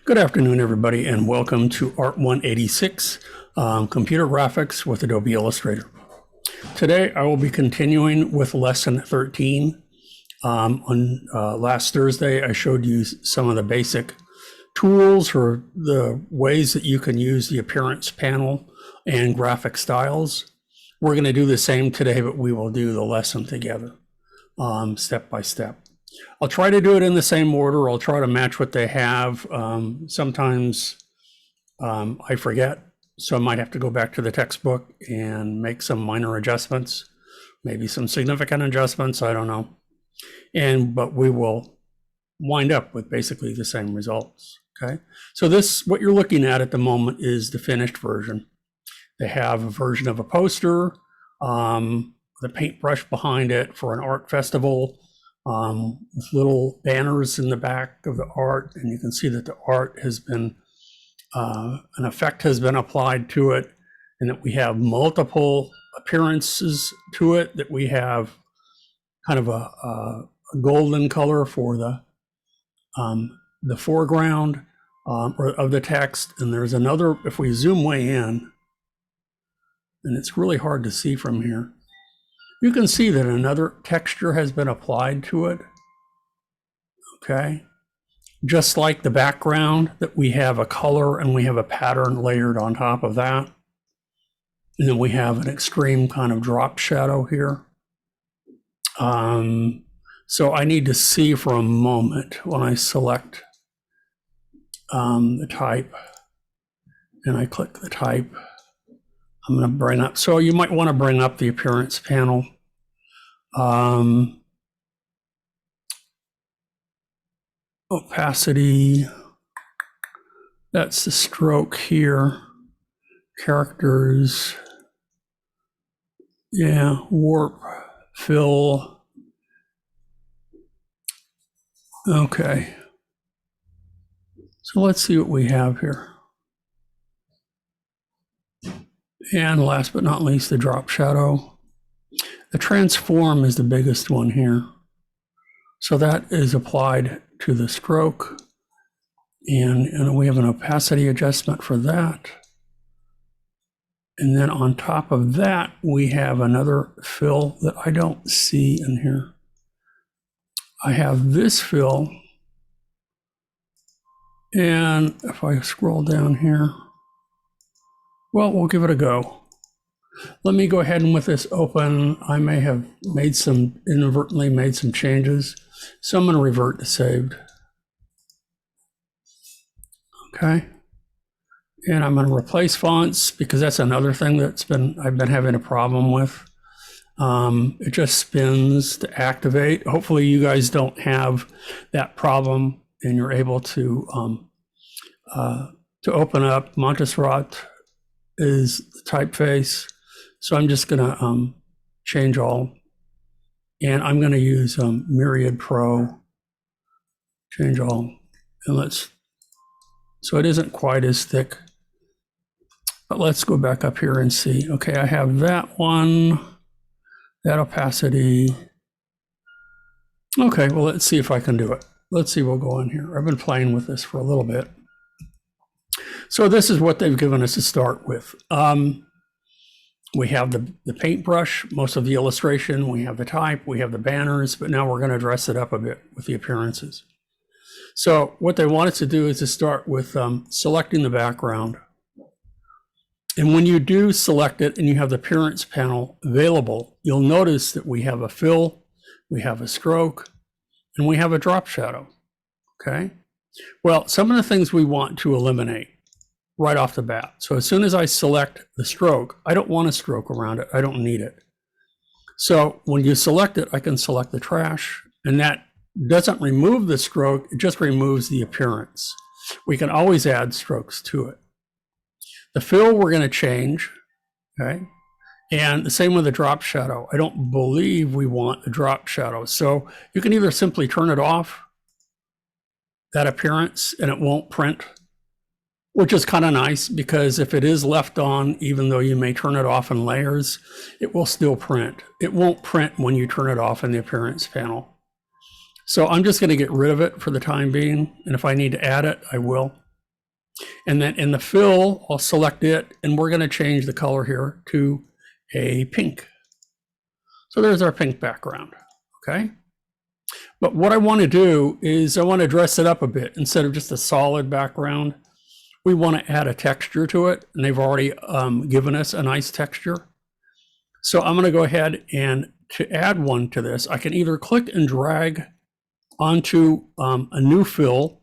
Good afternoon, everybody, and welcome to Art 186, Computer Graphics with Adobe Illustrator. Today, I will be continuing with Lesson 13. On last Thursday, I showed you some of the basic tools or the ways that you can use the appearance panel and graphic styles. We're going to do the same today, but we will do the lesson together, step by step. I'll try to do it in the same order. I'll try to match what they have. Sometimes I forget, so I might have to go back to the textbook and make some minor adjustments, maybe some significant adjustments, I don't know. But we will wind up with basically the same results, okay? So what you're looking at the moment is the finished version. They have a version of a poster, the paintbrush behind it for an art festival, with little banners in the back of the art, and you can see that the art has been, an effect has been applied to it, and that we have multiple appearances to it, that we have kind of a golden color for the foreground of the text, and there's another, if we zoom way in, and it's really hard to see from here, you can see that another texture has been applied to it, okay? Just like the background, that we have a color and we have a pattern layered on top of that. And then we have an extreme kind of drop shadow here. So I need to see for a moment when I select the type and I click the type. I'm going to bring up, so you might want to bring up the appearance panel. Opacity, that's the stroke here. Characters, yeah, warp, fill. Okay. So let's see what we have here. And last but not least, the drop shadow. The transform is the biggest one here. So that is applied to the stroke. And we have an opacity adjustment for that. And then on top of that, we have another fill that I don't see in here. I have this fill. And if I scroll down here, well, we'll give it a go. Let me go ahead and with this open, I may have inadvertently made some changes. So I'm going to revert to saved. Okay. And I'm going to replace fonts because that's another thing I've been having a problem with. It just spins to activate. Hopefully you guys don't have that problem and you're able to open up. Montserrat is the typeface. So I'm just going to change all, and I'm going to use Myriad Pro, change all, and so it isn't quite as thick, but let's go back up here and see. Okay, I have that one, that opacity. Okay, well, let's see if I can do it. Let's see, we'll go in here. I've been playing with this for a little bit. So this is what they've given us to start with. We have the paintbrush, most of the illustration, we have the type, we have the banners, but now we're going to dress it up a bit with the appearances. So what they want us to do is to start with selecting the background. And when you do select it and you have the appearance panel available, you'll notice that we have a fill, we have a stroke, and we have a drop shadow, okay? Well, some of the things we want to eliminate right off the bat. So as soon as I select the stroke, I don't want a stroke around it. I don't need it. So when you select it, I can select the trash, and that doesn't remove the stroke. It just removes the appearance. We can always add strokes to it. The fill we're going to change, okay? And the same with the drop shadow. I don't believe we want the drop shadow. So you can either simply turn it off, that appearance, and it won't print, which is kind of nice because if it is left on, even though you may turn it off in layers, it will still print. It won't print when you turn it off in the appearance panel. So I'm just going to get rid of it for the time being. And if I need to add it, I will. And then in the fill, I'll select it, and we're going to change the color here to a pink. So there's our pink background, okay? But what I want to do is I want to dress it up a bit. Instead of just a solid background, we want to add a texture to it, and they've already given us a nice texture. So I'm going to go ahead, and to add one to this, I can either click and drag onto a new fill,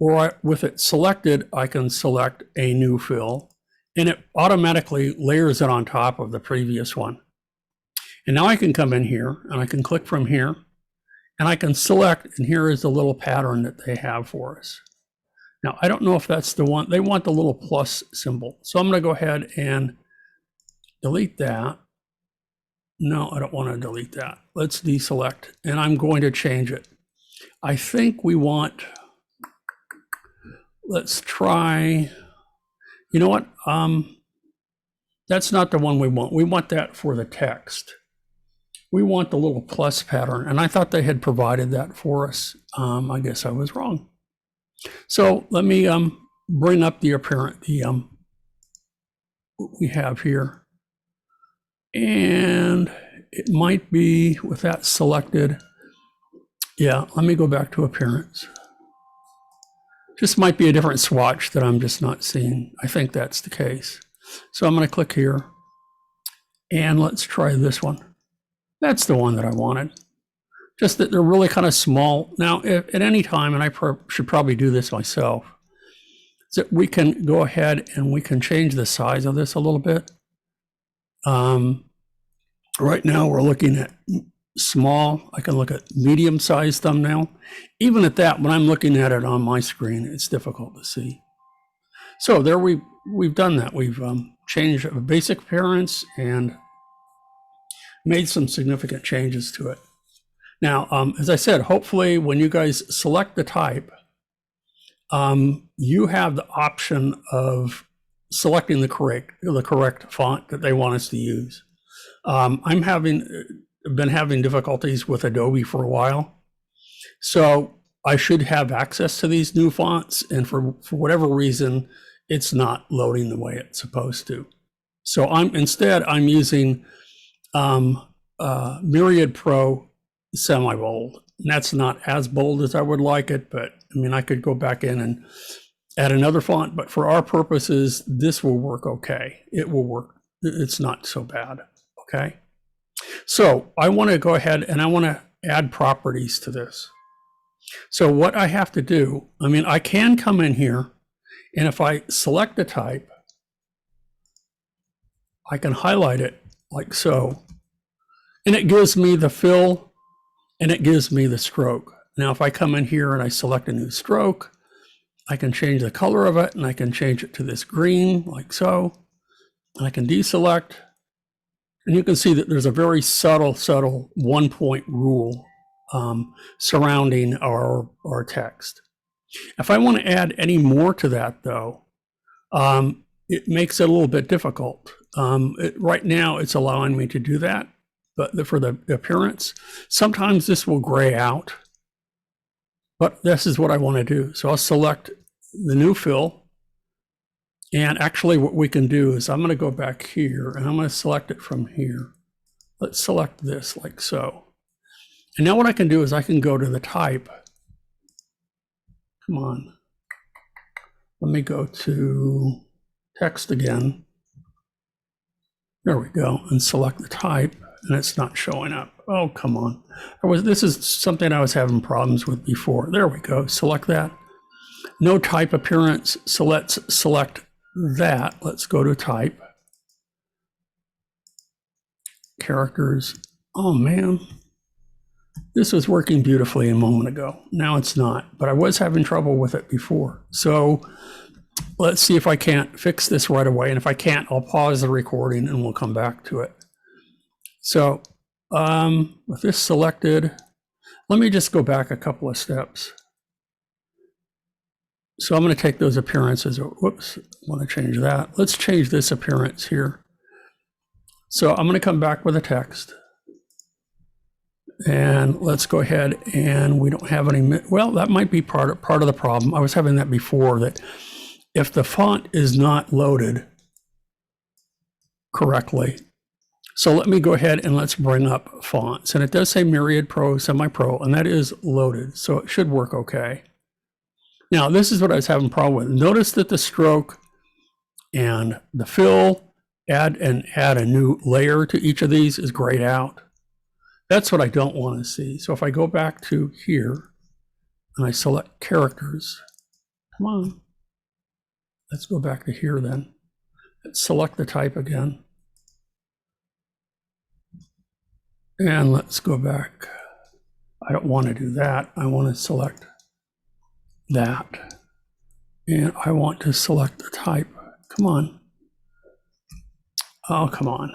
or with it selected, I can select a new fill, and it automatically layers it on top of the previous one. And now I can come in here, and I can click from here, and I can select, and here is the little pattern that they have for us. Now, I don't know if that's the one. They want the little plus symbol. So I'm going to go ahead and delete that. No, I don't want to delete that. Let's deselect, and I'm going to change it. I think we want, let's try, you know what? That's not the one we want. We want that for the text. We want the little plus pattern, and I thought they had provided that for us. I guess I was wrong. So let me bring up the apparent, what we have here. And it might be with that selected. Yeah, let me go back to appearance. Just might be a different swatch that I'm just not seeing. I think that's the case. So I'm going to click here, and let's try this one. That's the one that I wanted. Just that they're really kind of small. Now, if, at any time, and I should probably do this myself, so we can go ahead and we can change the size of this a little bit. Right now, we're looking at small. I can look at medium-sized thumbnail. Even at that, when I'm looking at it on my screen, it's difficult to see. So there we've done that. We've changed a basic appearance and made some significant changes to it. Now, as I said, hopefully when you guys select the type, you have the option of selecting the correct font that they want us to use. I've been having difficulties with Adobe for a while, so I should have access to these new fonts, and for whatever reason, it's not loading the way it's supposed to. So instead I'm using Myriad Pro semi-bold. And that's not as bold as I would like it, but I mean, I could go back in and add another font, but for our purposes, this will work okay. It will work. It's not so bad, okay? So I want to go ahead and I want to add properties to this. So what I have to do, I mean, I can come in here, and if I select the type, I can highlight it like so, and it gives me the fill, and it gives me the stroke. Now, if I come in here and I select a new stroke, I can change the color of it, and I can change it to this green, like so. And I can deselect, and you can see that there's a very subtle 1-point rule surrounding our text. If I want to add any more to that, though, it makes it a little bit difficult. Right now, it's allowing me to do that. But for the appearance, sometimes this will gray out, but this is what I want to do. So I'll select the new fill, and actually what we can do is I'm going to go back here, and I'm going to select it from here. Let's select this like so. And now what I can do is I can go to the type. Come on. Let me go to text again. There we go, and select the type. And it's not showing up. Oh, come on. This is something I was having problems with before. There we go. Select that. No type appearance. So let's select that. Let's go to type. Characters. Oh, man. This was working beautifully a moment ago. Now it's not. But I was having trouble with it before. So let's see if I can't fix this right away. And if I can't, I'll pause the recording and we'll come back to it. So with this selected, let me just go back a couple of steps. So I'm going to take those appearances. Whoops, I want to change that. Let's change this appearance here. So I'm going to come back with a text. And let's go ahead, and we don't have any, well, that might be part of the problem. I was having that before, that if the font is not loaded correctly, so let me go ahead and let's bring up fonts. And it does say Myriad Pro, Semi-Pro, and that is loaded, so it should work okay. Now, this is what I was having a problem with. Notice that the stroke and the fill, add a new layer to each of these is grayed out. That's what I don't want to see. So if I go back to here and I select characters, come on, let's go back to here then. Let's select the type again. And let's go back. I don't want to do that. I want to select that. And I want to select the type. Come on. Oh, come on.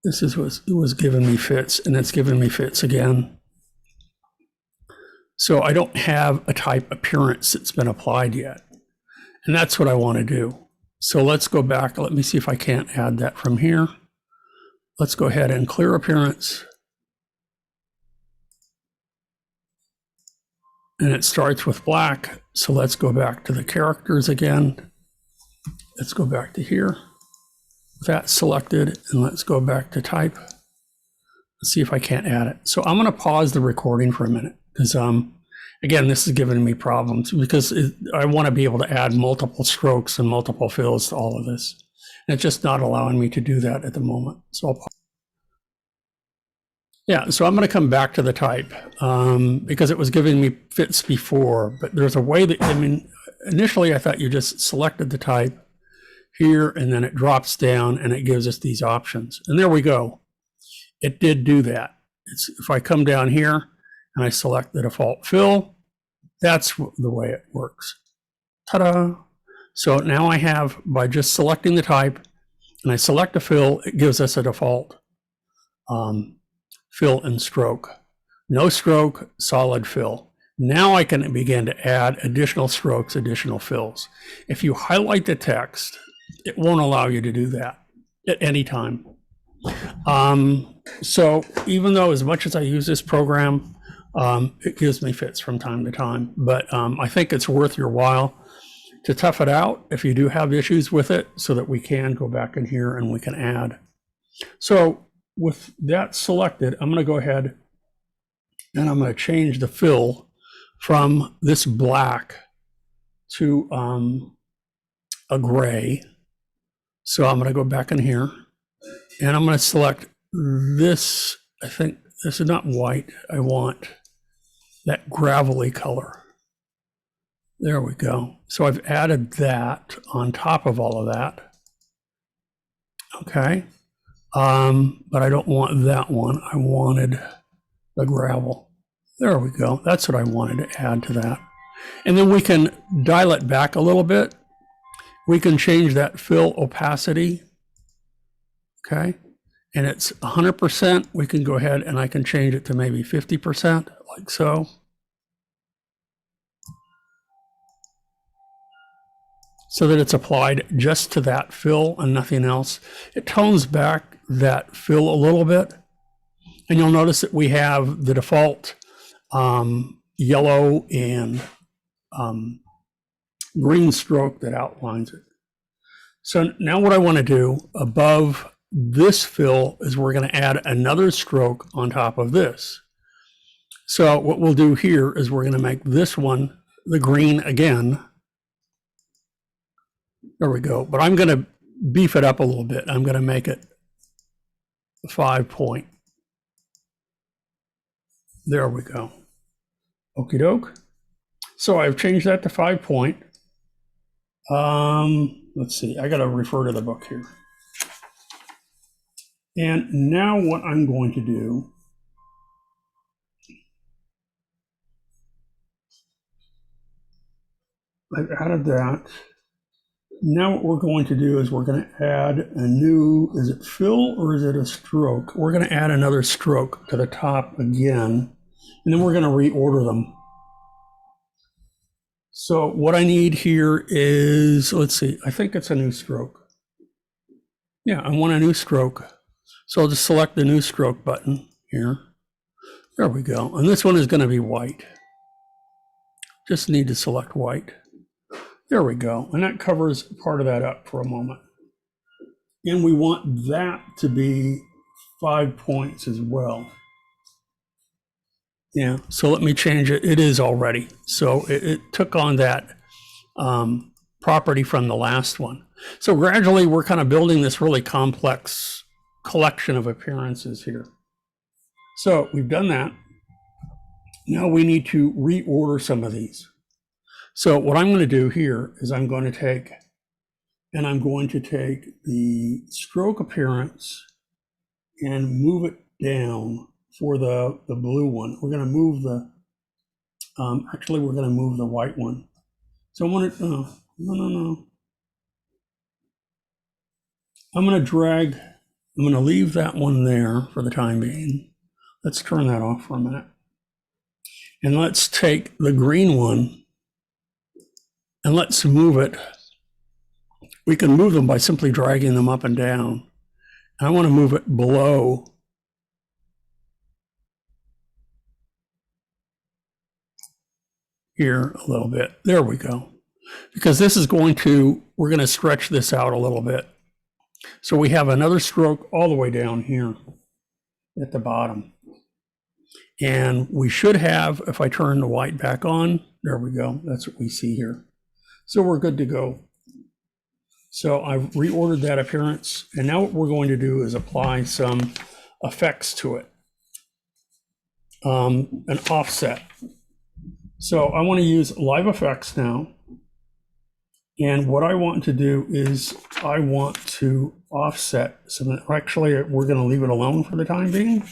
This is what it was giving me fits, and it's giving me fits again. So I don't have a type appearance that's been applied yet. And that's what I want to do. So let's go back. Let me see if I can't add that from here. Let's go ahead and clear appearance. And it starts with black. So let's go back to the characters again. Let's go back to here. That selected, and let's go back to type. Let's see if I can't add it. So I'm going to pause the recording for a minute because, again, this is giving me problems because I want to be able to add multiple strokes and multiple fills to all of this. And it's just not allowing me to do that at the moment. So I'll pause. Yeah, so I'm going to come back to the type because it was giving me fits before, but there's a way that, I mean, initially I thought you just selected the type here and then it drops down and it gives us these options. And there we go. It did do that. If I come down here and I select the default fill, that's the way it works. Ta-da! So now I have, by just selecting the type and I select a fill, it gives us a default fill and stroke. No stroke, solid fill. Now I can begin to add additional strokes, additional fills. If you highlight the text, it won't allow you to do that at any time. So even though as much as I use this program, it gives me fits from time to time, but I think it's worth your while to tough it out if you do have issues with it so that we can go back in here and we can add. So with that selected, I'm going to go ahead and I'm going to change the fill from this black to a gray. So I'm going to go back in here and I'm going to select this. I think this is not white. I want that gravelly color. There we go. So I've added that on top of all of that. Okay. But I don't want that one. I wanted the gravel. There we go. That's what I wanted to add to that. And then we can dial it back a little bit. We can change that fill opacity. Okay. And it's 100%. We can go ahead and I can change it to maybe 50%, like so. So that it's applied just to that fill and nothing else. It tones back that fill a little bit. And you'll notice that we have the default yellow and green stroke that outlines it. So now what I want to do above this fill is we're going to add another stroke on top of this. So what we'll do here is we're going to make this one the green again. There we go. But I'm going to beef it up a little bit. I'm going to make it 5 point. There we go. Okie doke. So I've changed that to 5 point. Let's see. I got to refer to the book here. And now what I'm going to do, I've added that. Now what we're going to do is we're going to add a new, is it fill or is it a stroke? We're going to add another stroke to the top again, and then we're going to reorder them. So what I need here is, let's see, I think it's a new stroke. Yeah, I want a new stroke. So I'll just select the new stroke button here. There we go. And this one is going to be white. Just need to select white. There we go. And that covers part of that up for a moment. And we want that to be 5 points as well. Yeah, so let me change it. It is already. So it took on that property from the last one. So gradually we're kind of building this really complex collection of appearances here. So we've done that. Now we need to reorder some of these. So what I'm going to do here is I'm going to take the stroke appearance and move it down for the blue one. We're going to move the, actually we're going to move the white one. So I want to, no. I'm going to leave that one there for the time being. Let's turn that off for a minute. And let's take the green one and let's move it. We can move them by simply dragging them up and down. And I want to move it below here a little bit. There we go. Because this is we're going to stretch this out a little bit. So we have another stroke all the way down here at the bottom. And we should have, if I turn the white back on, there we go. That's what we see here. So we're good to go. So I've reordered that appearance. And now what we're going to do is apply some effects to it. An offset. So I want to use live effects now. And what I want to do is I want to offset some, actually we're going to leave it alone for the time being.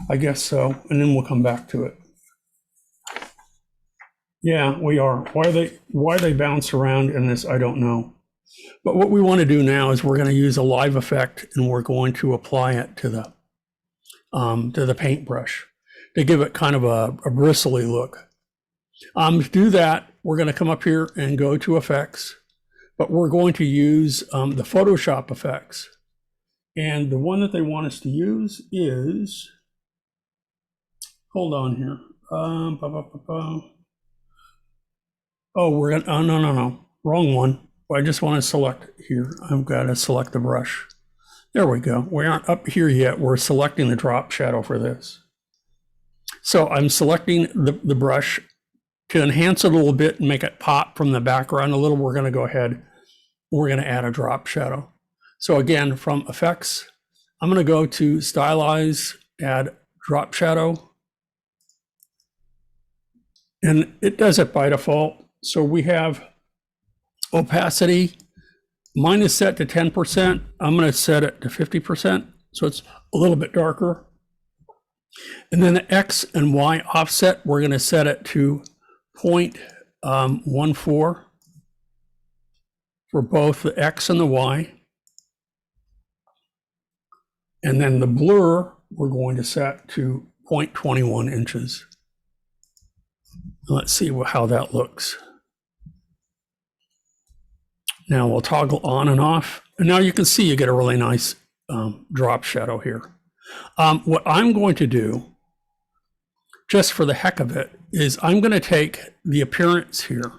I guess so. And then we'll come back to it. Yeah, we are. Why they bounce around in this, I don't know. But what we want to do now is we're going to use a live effect and we're going to apply it to the paintbrush to give it kind of a bristly look. To do that, we're going to come up here and go to effects, but we're going to use the Photoshop effects. And the one that they want us to use is, hold on here. Oh, we're going to, oh, no, wrong one. I just want to select here. I've got to select the brush. There we go. We aren't up here yet. We're selecting the drop shadow for this. So I'm selecting the brush to enhance it a little bit and make it pop from the background a little. We're going to go ahead. We're going to add a drop shadow. So again, from effects, I'm going to go to stylize, add drop shadow. And it does it by default. So we have opacity, mine is set to 10%. I'm going to set it to 50%. So it's a little bit darker. And then the X and Y offset, we're going to set it to 0.14 for both the X and the Y. And then the blur, we're going to set to 0.21 inches. Let's see how that looks. Now we'll toggle on and off. And now you can see you get a really nice drop shadow here. What I'm going to do, just for the heck of it, is I'm going to take the appearance here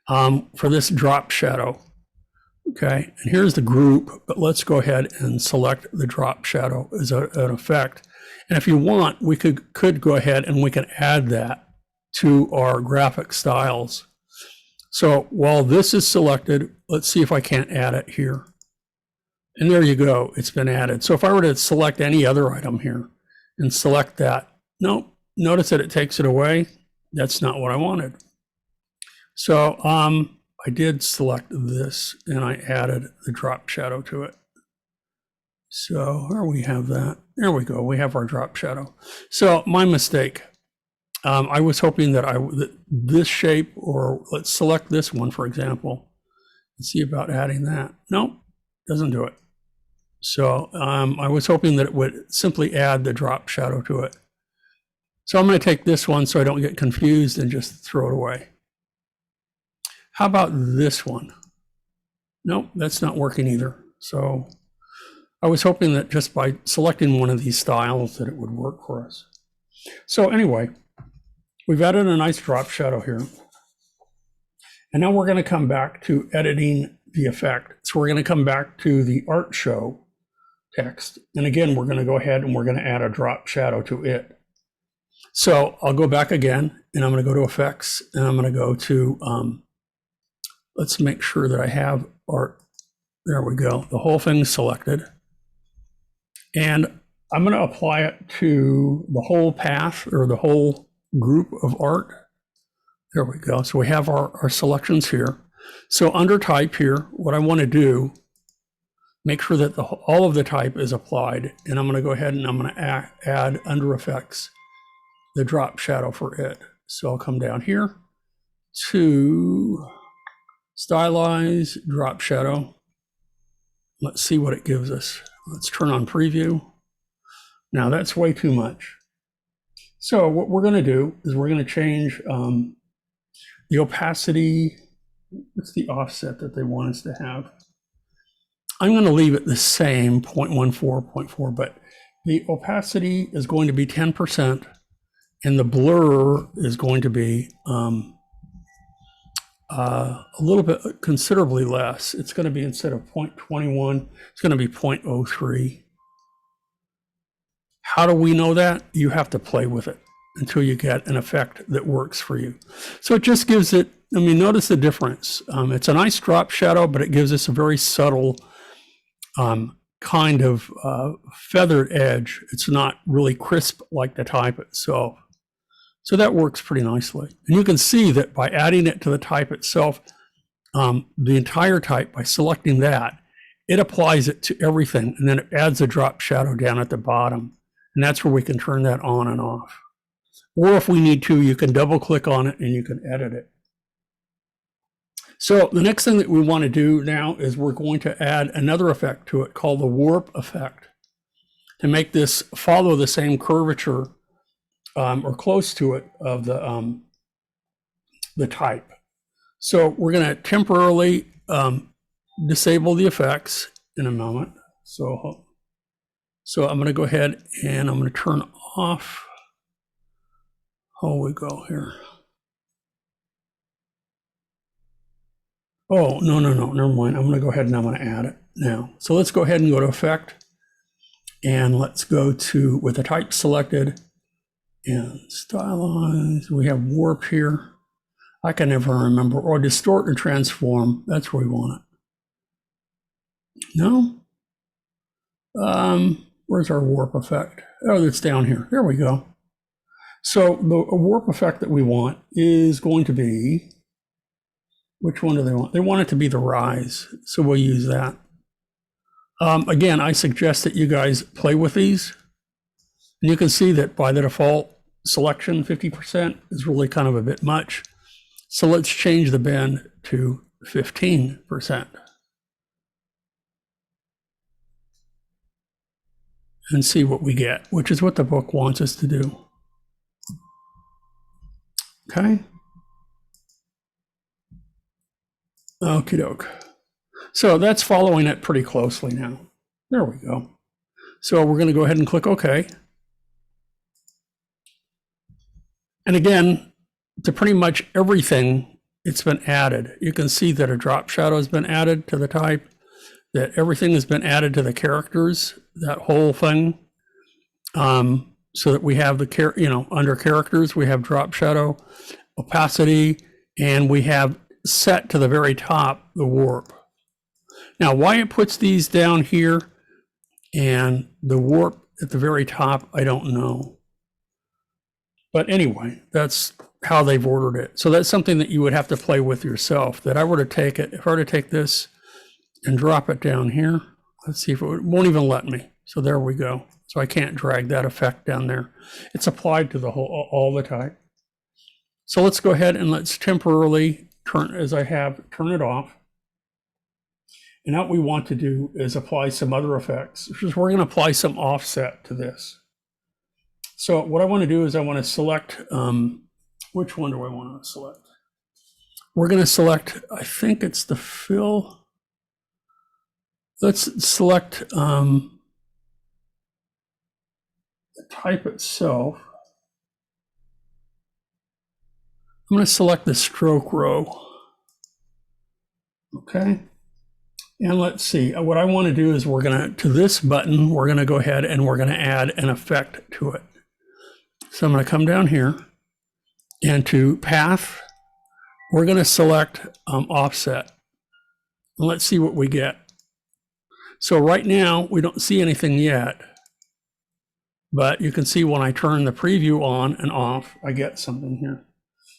for this drop shadow. Okay, and here's the group, but let's go ahead and select the drop shadow as an effect. And if you want, we could go ahead and we can add that to our graphic styles. So while this is selected, let's see if I can't add it here. And there you go, it's been added. So if I were to select any other item here and select that, nope, notice that it takes it away. That's not what I wanted. So I did select this and I added the drop shadow to it. So where we have that, there we go, we have our drop shadow. So my mistake. I was hoping that this shape, or let's select this one, for example, and see about adding that. Nope, doesn't do it. So I was hoping that it would simply add the drop shadow to it. So I'm going to take this one so I don't get confused and just throw it away. How about this one? Nope, that's not working either. So I was hoping that just by selecting one of these styles that it would work for us. So anyway, we've added a nice drop shadow here. And now we're going to come back to editing the effect. So we're going to come back to the art show text. And again, we're going to go ahead and we're going to add a drop shadow to it. So I'll go back again and I'm going to go to effects and I'm going to go to, let's make sure that I have art. There we go. The whole thing's selected. And I'm going to apply it to the whole path or the whole group of art. There we go. So we have our selections here. So under type here, what I want to do, make sure that all of the type is applied. And I'm going to go ahead and I'm going to add under effects the drop shadow for it. So I'll come down here to stylize drop shadow. Let's see what it gives us. Let's turn on preview. Now that's way too much. So what we're going to do is we're going to change the opacity. What's the offset that they want us to have? I'm going to leave it the same, 0.14, 0.4, but the opacity is going to be 10%, and the blur is going to be a little bit, considerably less. It's going to be, instead of 0.21, it's going to be 0.03. How do we know that? You have to play with it until you get an effect that works for you. So it just gives it, I mean, notice the difference. It's a nice drop shadow, but it gives us a very subtle kind of feathered edge. It's not really crisp like the type itself. So that works pretty nicely. And you can see that by adding it to the type itself, the entire type, by selecting that, it applies it to everything. And then it adds a drop shadow down at the bottom. And that's where we can turn that on and off. Or if we need to, you can double click on it and you can edit it. So the next thing that we want to do now is we're going to add another effect to it called the warp effect to make this follow the same curvature or close to it of the type. So we're going to temporarily disable the effects in a moment. So I'm going to go ahead and I'm going to turn off. Oh, we go here. Oh, no, never mind. I'm going to go ahead and I'm going to add it now. So let's go ahead and go to effect and let's go to, with the type selected and stylize. We have warp here. I can never remember, or distort and transform. That's where we want it. No? Where's our warp effect? Oh, it's down here. There we go. So the warp effect that we want is going to be, which one do they want? They want it to be the rise. So we'll use that. Again, I suggest that you guys play with these. And you can see that by the default selection, 50% is really kind of a bit much. So let's change the bend to 15%. And see what we get, which is what the book wants us to do. Okay. Okie doke. So that's following it pretty closely now. There we go. So we're going to go ahead and click OK. And again, to pretty much everything, it's been added. You can see that a drop shadow has been added to the type, that everything has been added to the characters, that whole thing. So that we have the, under characters, we have drop shadow, opacity, and we have set to the very top the warp. Now, why it puts these down here and the warp at the very top, I don't know. But anyway, that's how they've ordered it. So that's something that you would have to play with yourself. That I were to take it, if I were to take this and drop it down here, let's see if it won't even let me. So there we go. So I can't drag that effect down there. It's applied to the whole, all the type. So let's go ahead and let's temporarily turn it off. And now what we want to do is apply some other effects. We're going to apply some offset to this. So what I want to do is I want to select, which one do I want to select? We're going to select, I think it's the fill. Let's select the type itself. I'm going to select the stroke row. Okay. And let's see, what I want to do is to this button, we're going to go ahead and we're going to add an effect to it. So I'm going to come down here and to path, we're going to select offset. And let's see what we get. So right now, we don't see anything yet, but you can see when I turn the preview on and off, I get something here.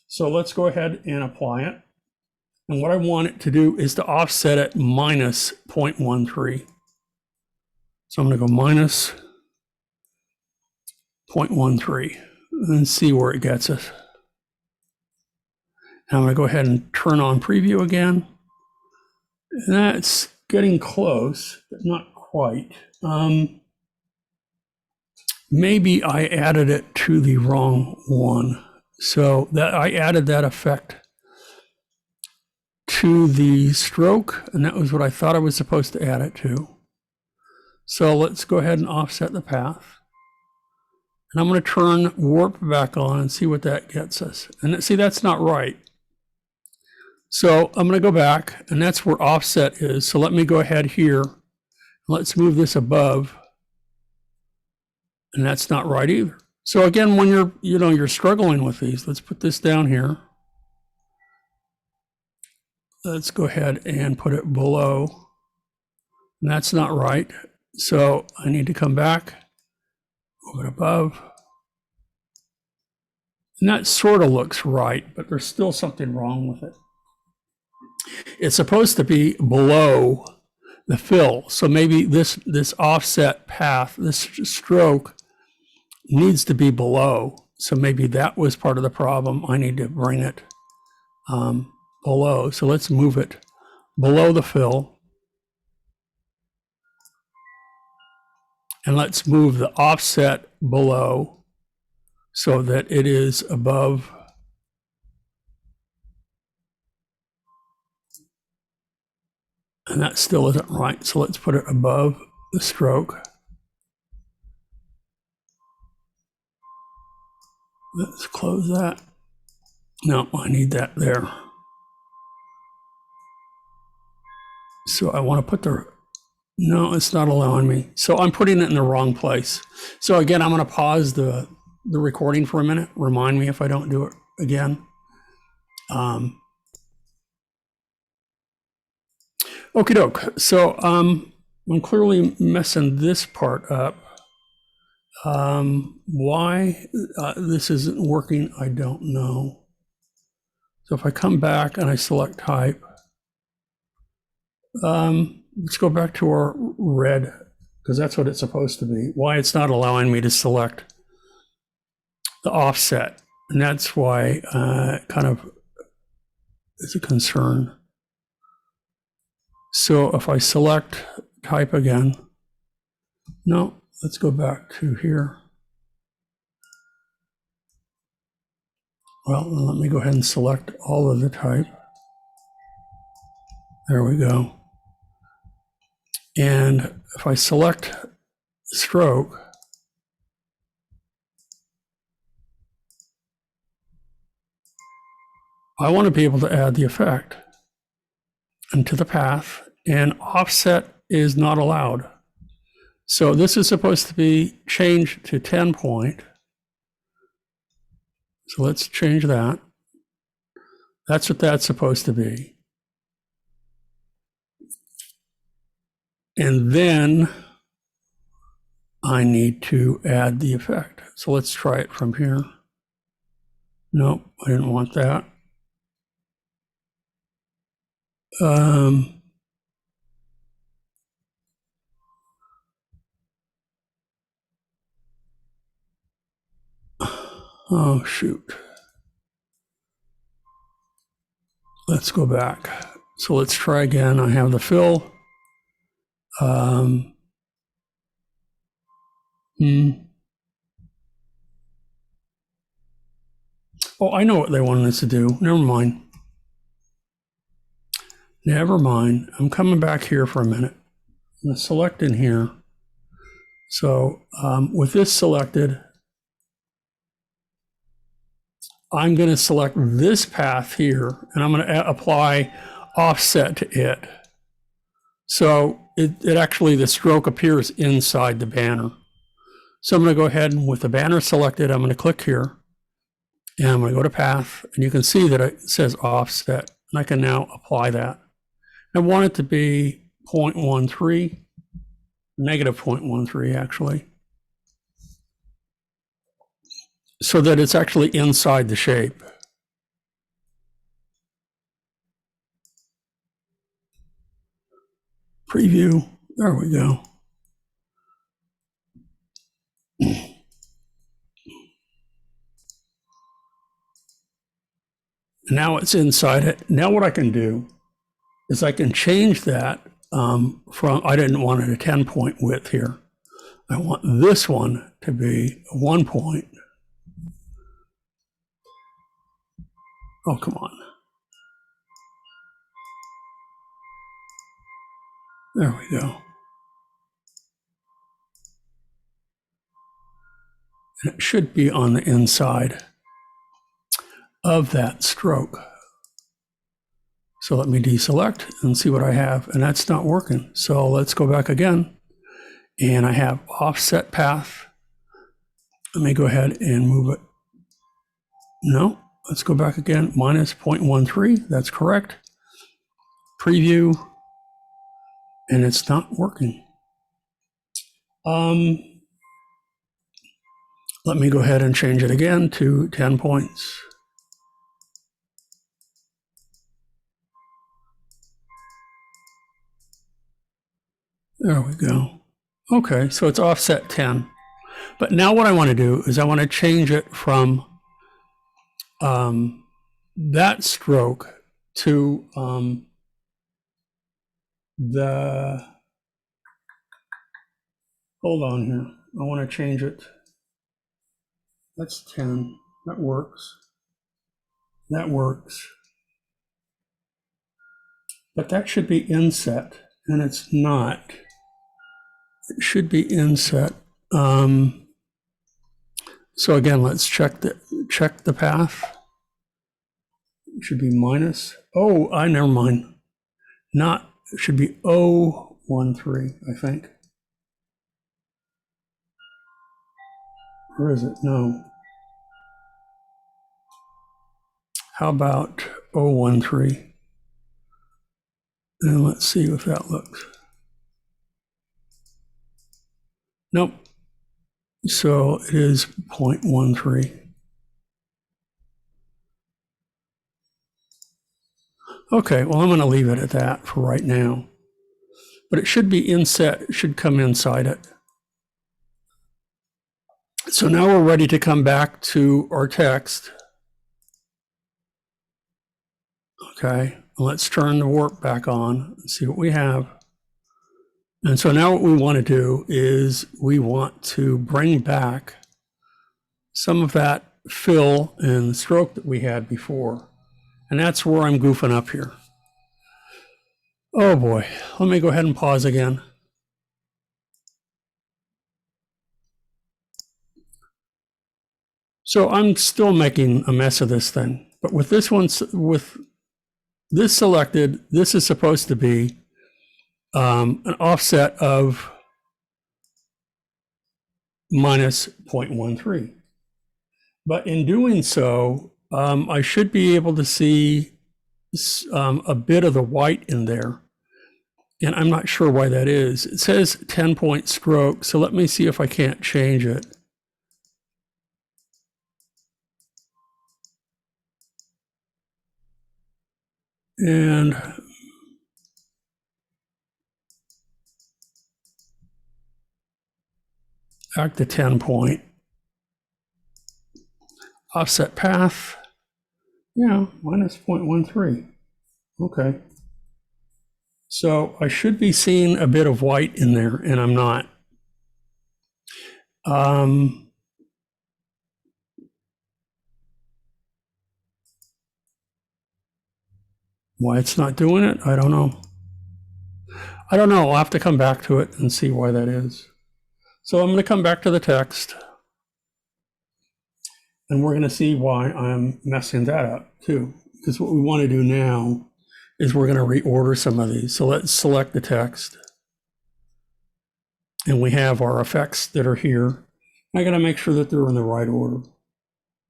So let's go ahead and apply it. And what I want it to do is to offset it minus 0.13. So I'm going to go minus 0.13 and see where it gets us. Now I'm going to go ahead and turn on preview again. And that's getting close, but not quite. Maybe I added it to the wrong one. So that I added that effect to the stroke, and that was what I thought I was supposed to add it to. So let's go ahead and offset the path. And I'm going to turn warp back on and see what that gets us. And see, that's not right. So I'm going to go back, and that's where offset is. So let me go ahead here. Let's move this above. And that's not right either. So again, when you're struggling with these, let's put this down here. Let's go ahead and put it below. And that's not right. So I need to come back, move it above. And that sort of looks right, but there's still something wrong with it. It's supposed to be below the fill. So maybe this offset path, this stroke needs to be below. So maybe that was part of the problem. I need to bring it below. So let's move it below the fill. And let's move the offset below so that it is above. And that still isn't right. So let's put it above the stroke. Let's close that. No, I need that there. So I want to put no, it's not allowing me. So I'm putting it in the wrong place. So again, I'm going to pause the recording for a minute. Remind me if I don't do it again. Okie doke. So I'm clearly messing this part up. Why this isn't working, I don't know. So if I come back and I select type, let's go back to our red, because that's what it's supposed to be. Why it's not allowing me to select the offset. And that's why kind of is a concern. So if I select type again, no, let's go back to here. Well, let me go ahead and select all of the type. There we go. And if I select stroke, I want to be able to add the effect into the path, and offset is not allowed. So this is supposed to be changed to 10 point. So let's change that. That's what that's supposed to be. And then I need to add the effect. So let's try it from here. Nope, I didn't want that. Oh, shoot. Let's go back. So let's try again. I have the fill. Oh, I know what they wanted us to do. Never mind. Never mind. I'm coming back here for a minute. I'm going to select in here. So with this selected, I'm going to select this path here, and I'm going to apply offset to it. So it actually, the stroke appears inside the banner. So I'm going to go ahead and with the banner selected, I'm going to click here and I'm going to go to path, and you can see that it says offset, and I can now apply that. I want it to be 0.13, negative 0.13 actually, so that it's actually inside the shape. Preview, there we go. Now it's inside it. Now what I can do is I can change that from, I didn't want it a 10-point width here. I want this one to be 1 point. Oh, come on. There we go. And it should be on the inside of that stroke. So let me deselect and see what I have, and that's not working. So let's go back again, and I have offset path. Let me go ahead and move it. No, let's go back again, minus 0.13, that's correct. Preview, and it's not working. Let me go ahead and change it again to 10 points. There we go. Okay, so it's offset 10. But now what I want to do is I want to change it from that stroke to hold on here. I want to change it. That's 10. That works. That works. But that should be inset, and it's not. It should be inset. So again, let's check the path. It should be minus. Oh, never mind. Not, it should be 013, I think. Where is it? No. How about 013? And let's see if that looks. Nope. So it is 0.13. Okay, well, I'm going to leave it at that for right now. But it should be inset, it should come inside it. So now we're ready to come back to our text. Okay, let's turn the warp back on and see what we have. And so now what we want to do is we want to bring back some of that fill and stroke that we had before. And that's where I'm goofing up here. Oh boy, let me go ahead and pause again. So I'm still making a mess of this thing, but with this one, with this selected, this is supposed to be an offset of minus 0.13. But in doing so, I should be able to see a bit of the white in there. And I'm not sure why that is. It says 10-point stroke, so let me see if I can't change it. And back to 10-point. Offset path. Yeah, minus 0.13. Okay. So I should be seeing a bit of white in there, and I'm not. Why it's not doing it, I don't know. I don't know. I'll have to come back to it and see why that is. So I'm going to come back to the text, and we're going to see why I'm messing that up too. Because what we want to do now is we're going to reorder some of these. So let's select the text. And we have our effects that are here. I got to make sure that they're in the right order.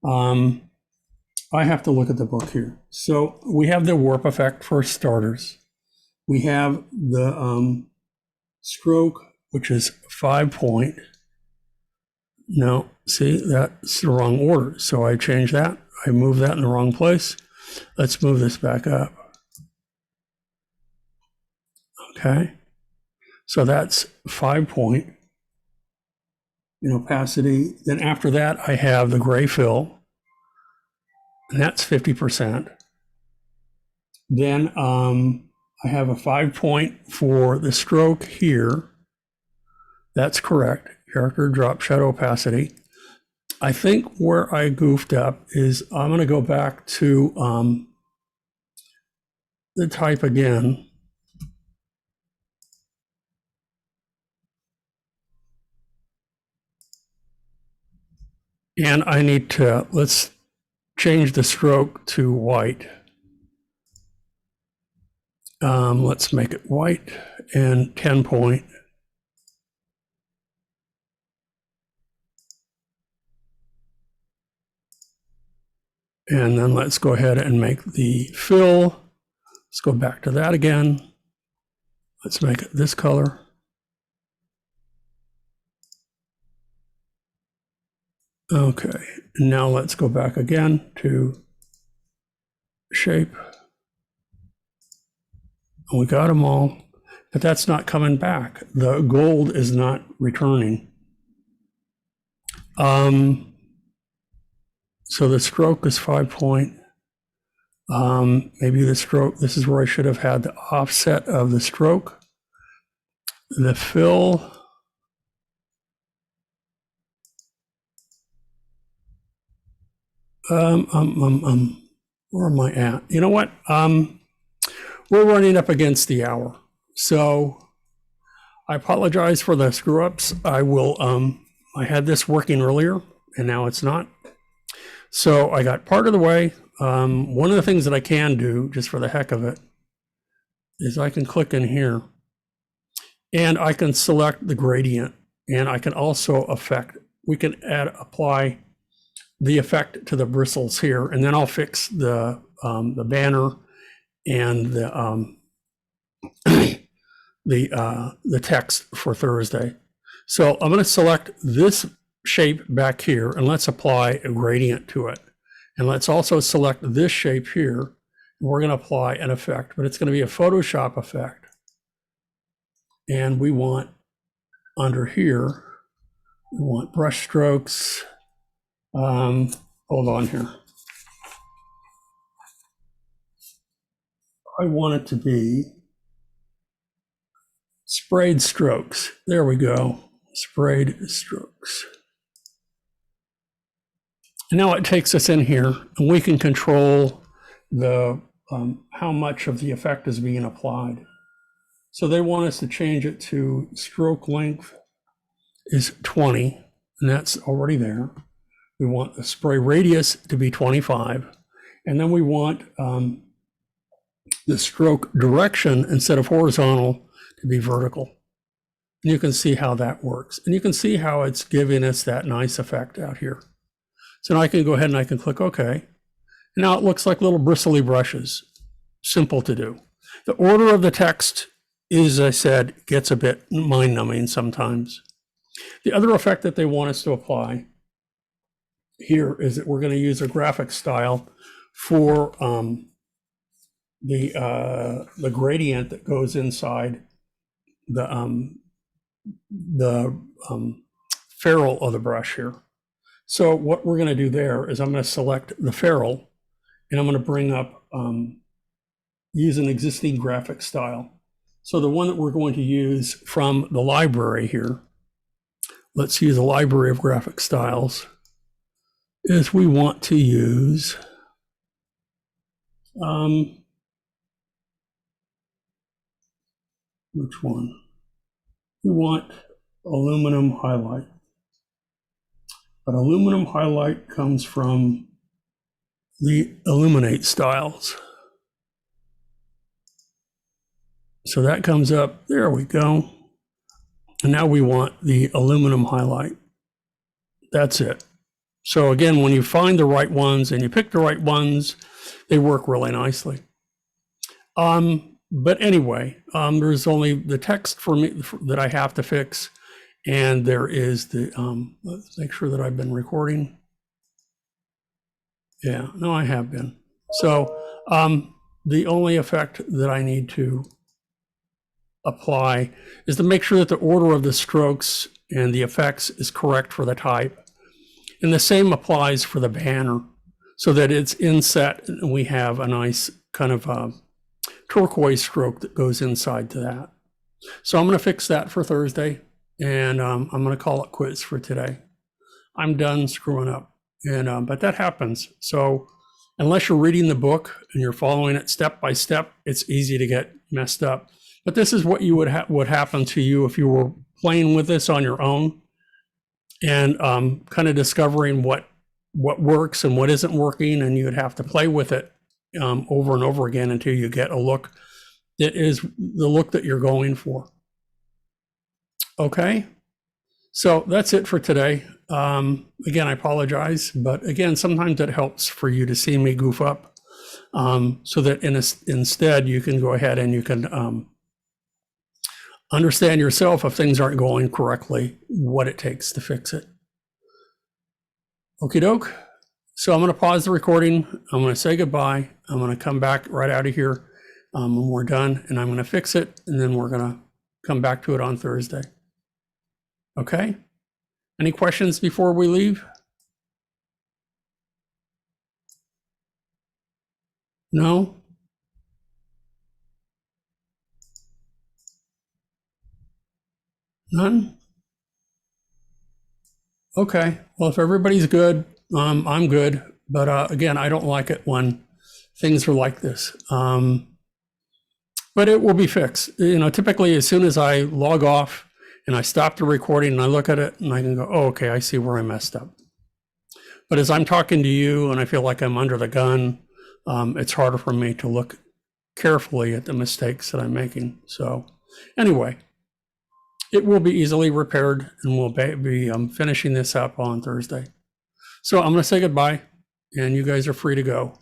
I have to look at the book here. So we have the warp effect for starters. We have the stroke, which is 5 point. No, see, that's the wrong order. So I change that. I move that in the wrong place. Let's move this back up. Okay. So that's 5 point in opacity. Then after that, I have the gray fill, and that's 50%. Then I have a 5 point for the stroke here. That's correct. Character drop shadow opacity. I think where I goofed up is I'm going to go back to the type again. And I need to, let's change the stroke to white. Let's make it white and 10 point. And then let's go ahead and make the fill. Let's go back to that again. Let's make it this color. Okay, now let's go back again to shape. We got them all, but that's not coming back. The gold is not returning. So the stroke is 5 point. Maybe the stroke, this is where I should have had the offset of the stroke. The fill, where am I at? You know what? We're running up against the hour. So I apologize for the screw ups. I will, I had this working earlier and now it's not. So I got part of the way. One of the things that I can do, just for the heck of it, is I can click in here and I can select the gradient, and I can also we can apply the effect to the bristles here, and then I'll fix the banner and the text for Thursday. So I'm going to select this shape back here, and let's apply a gradient to it. And let's also select this shape here, and we're going to apply an effect, but it's going to be a Photoshop effect. And we want under here, we want brush strokes. Hold on here. I want it to be sprayed strokes. There we go. Sprayed strokes. And now it takes us in here, and we can control the how much of the effect is being applied. So they want us to change it to stroke length is 20, and that's already there. We want the spray radius to be 25, and then we want the stroke direction, instead of horizontal, to be vertical. And you can see how that works. And you can see how it's giving us that nice effect out here. So now I can go ahead and I can click OK. And now it looks like little bristly brushes. Simple to do. The order of the text is, as I said, gets a bit mind-numbing sometimes. The other effect that they want us to apply here is that we're going to use a graphic style for the gradient that goes inside the ferrule of the brush here. So what we're going to do there is I'm going to select the ferrule, and I'm going to bring up, use an existing graphic style. So the one that we're going to use from the library here, let's use a library of graphic styles, is we want to use which one? We want aluminum highlight. But aluminum highlight comes from the Illuminate styles. So that comes up. There we go. And now we want the aluminum highlight. That's it. So again, when you find the right ones and you pick the right ones, they work really nicely. But anyway, there's only the text for me that I have to fix. And there is the, let's make sure that I've been recording. Yeah, no, I have been. So the only effect that I need to apply is to make sure that the order of the strokes and the effects is correct for the type. And the same applies for the banner, so that it's inset and we have a nice kind of turquoise stroke that goes inside to that. So I'm going to fix that for Thursday, and I'm going to call it quits for today. I'm done screwing up, and but that happens. So unless you're reading the book and you're following it step by step, it's easy to get messed up. But this is what you would happen to you if you were playing with this on your own and kind of discovering what works and what isn't working, and you'd have to play with it over and over again until you get a look that is the look that you're going for. Okay, so that's it for today. Again, I apologize, but again, sometimes it helps for you to see me goof up, so that instead you can go ahead and you can understand yourself if things aren't going correctly, what it takes to fix it. Okie doke. So I'm going to pause the recording. I'm going to say goodbye. I'm going to come back right out of here when we're done, and I'm going to fix it, and then we're going to come back to it on Thursday. Okay? Any questions before we leave? No? None? Okay. Well, if everybody's good, I'm good. But again, I don't like it when things are like this. But it will be fixed. You know, typically as soon as I log off and I stop the recording and I look at it and I can go, oh, okay, I see where I messed up. But as I'm talking to you and I feel like I'm under the gun, it's harder for me to look carefully at the mistakes that I'm making. So anyway, it will be easily repaired, and we'll be finishing this up on Thursday. So I'm going to say goodbye, and you guys are free to go.